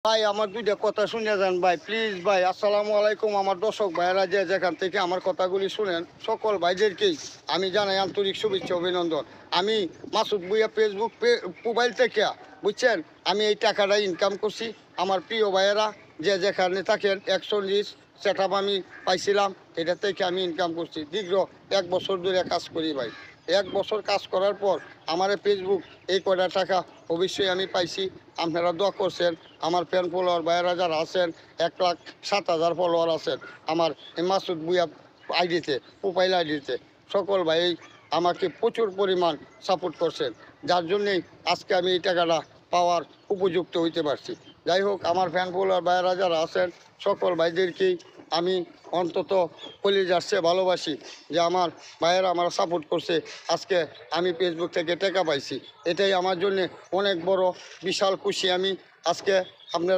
ভাই আমার দুইটা কথা শুনে যান ভাই, প্লিজ ভাই। আসসালামু আলাইকুম আমার দর্শক ভাইয়েরা, যে যেখান থেকে আমার কথাগুলি শুনেন সকল ভাইদেরকেই আমি জানাই আন্তরিক শুভেচ্ছা অভিনন্দন। আমি মাসুদ ভুঁইয়া ফেসবুক মোবাইল থেকে, বুঝছেন, আমি এই টাকাটা ইনকাম করছি। আমার প্রিয় ভাইয়েরা যে যেখানে থাকেন 140 সেট আমি পাইছিলাম, এটা থেকে আমি ইনকাম করছি। দীর্ঘ 1 বছর ধরে কাজ করি ভাই। 1 বছর কাজ করার পর আমার ফেসবুক এই কয়টা টাকা অবশ্যই আমি পাইছি। আপনারা দোয়া করছেন। আমার ফ্যান ফলোয়ার ভাইয়েরা যারা আছেন, 1,07,000 ফলোয়ার আছেন আমার এই মাসুদ ভুঁইয়া আইডিতে, মোবাইল আইডিতে, সকল ভাই আমাকে প্রচুর পরিমাণ সাপোর্ট করছেন, যার জন্যেই আজকে আমি এই টাকাটা পাওয়ার উপযুক্ত হইতে পারছি। যাই হোক, আমার ফ্যান ফলোয়ার ভাইয়েরা যারা আছেন সকল ভাইদেরকেই আমি অন্তত কলিজার চেয়ে ভালোবাসি, যে আমার ভাইয়েরা আমার সাপোর্ট করছে, আজকে আমি ফেসবুক থেকে টাকা পাইছি। এটাই আমার জন্যে অনেক বড় বিশাল খুশি। আমি আজকে আপনার